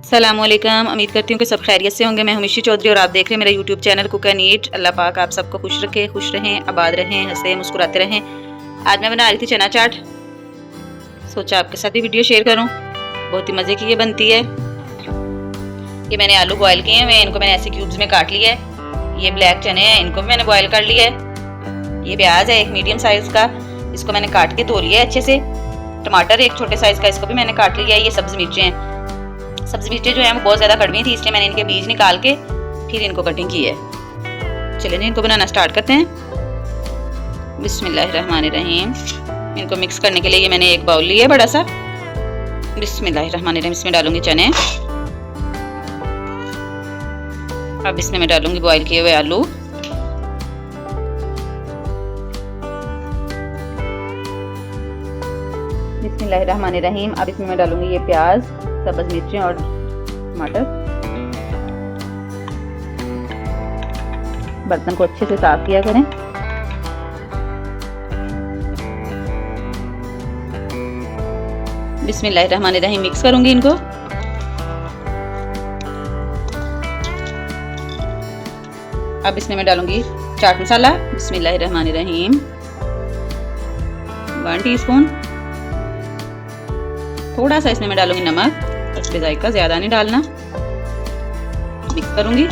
अस्सलामुअलैकुम। उम्मीद करती हूँ कि सब खैरियत से होंगे। मैं हमीशी चौधरी और आप देख रहे हैं मेरा YouTube channel cook and eat. अल्लाह पाक आप सबको खुश रखे, खुश रहें, आबाद रहें, हंसे मुस्कुराते रहें। आज मैं बना रही थी चना चाट, सोचा आपके साथ भी वीडियो शेयर करूँ। बहुत ही मज़े की ये बनती है। ये मैंने आलू बॉयल किए हैं, इनको मैंने ऐसे क्यूब्स में काट लिया है। ये ब्लैक चने हैं, इनको भी मैंने बॉयल कर लिया है। ये प्याज है एक मीडियम साइज़ का, इसको मैंने काट के धो लिया है अच्छे से। टमाटर एक छोटे साइज़ का, इसको भी मैंने काट लिया है। ये सब्ज़ मिर्चें हैं, सब्ज़ी मिर्चें जो है वो बहुत ज़्यादा कड़वी थी, इसलिए मैंने इनके बीज निकाल के फिर इनको कटिंग की है। चलिए इनको बनाना स्टार्ट करते हैं। बिस्मिल्लाहिर्रहमानिर्रहीम। इनको मिक्स करने के लिए ये मैंने एक बाउल लिया है बड़ा सा। बिस्मिल्लाहिर्रहमानिर्रहीम। इसमें डालूंगी चने, अब इसमें मैं डालूंगी बॉयल किए हुए आलू, बिस्मिल्लाहिर्रहमानिर्रहीम। अब इसमें मैं डालूंगी ये प्याज, सब्ज़ मिर्चें और टमाटर। बर्तन को अच्छे से साफ किया करें। बिस्मिल्लाहिर्रहमानिर्रहीम। मिक्स करूंगी इनको। अब इसमें मैं डालूंगी चाट मसाला, बिस्मिल्लाहिर्रहमानिर्रहीम, 1 टीस्पून। थोड़ा सा इसमें मैं डालूंगी नमक, उसके जायका ज़्यादा नहीं डालना। मिक्स करूंगी।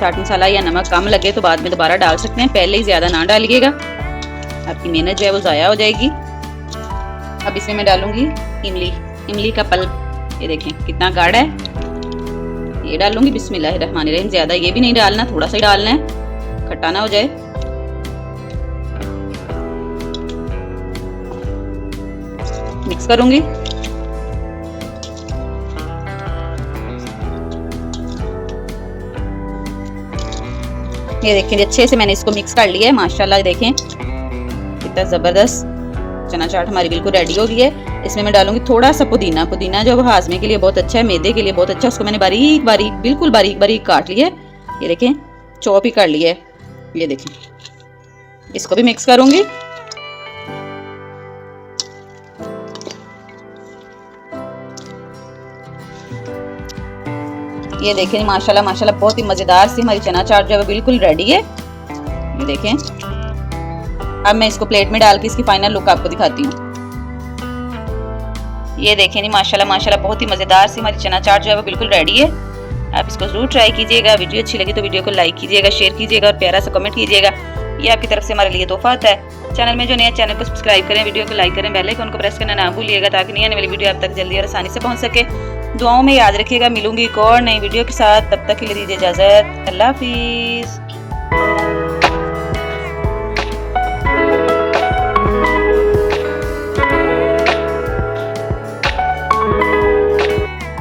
चाट मसाला या नमक कम लगे तो बाद में दोबारा डाल सकते हैं, पहले ही ज़्यादा ना डालिएगा, आपकी मेहनत जो है वो ज़ाया हो जाएगी। अब इसमें मैं डालूंगी इमली, इमली का पल्प। ये देखें कितना गाढ़ा है, ये डालूंगी। बिस्मिल्लाहिर्रहमानिर्रहीम। ज़्यादा ये भी नहीं डालना, थोड़ा सा ही डालना है, खट्टा ना हो जाए। मिक्स करूंगी। ये देखें अच्छे से मैंने इसको मिक्स कर लिया है। माशाल्लाह देखें कितना ज़बरदस्त चना चाट हमारी बिल्कुल रेडी हो गई है। इसमें मैं डालूंगी थोड़ा सा पुदीना। पुदीना जो हाजमे के लिए बहुत अच्छा है, मैदे के लिए बहुत अच्छा है। उसको मैंने बारीक बारीक, बिल्कुल बारीक बारीक काट लिया है। ये देखें चॉप ही कर लिया है। ये देखें, इसको भी मिक्स करूंगी। ये देखें माशाल्लाह माशाल्लाह बहुत ही मज़ेदार सी हमारी चना चाट जो है बिल्कुल रेडी है। ये देखें, अब मैं इसको प्लेट में डाल के इसकी फाइनल लुक आपको दिखाती हूँ। ये देखें नहीं माशाल्लाह माशाल्लाह बहुत ही मज़ेदार सी हमारी चना चाट जो है वो बिल्कुल रेडी है। आप इसको ज़रूर ट्राई कीजिएगा। वीडियो अच्छी लगी तो वीडियो को लाइक कीजिएगा, शेयर कीजिएगा और प्यारा सा कमेंट कीजिएगा। ये आपकी तरफ से हमारे लिए तोहफा होता है। चैनल में जो नया, चैनल को सब्सक्राइब करें, वीडियो को लाइक करें, बेल आइकन को प्रेस करना ना भूलिएगा ताकि नई आने वाली वीडियो आप तक जल्दी और आसानी से पहुँच सके। दुआओं में याद रखिएगा। मिलूंगी एक और नई वीडियो के साथ, तब तक के लिए दीजिए इजाज़त। अल्लाह हाफिज़।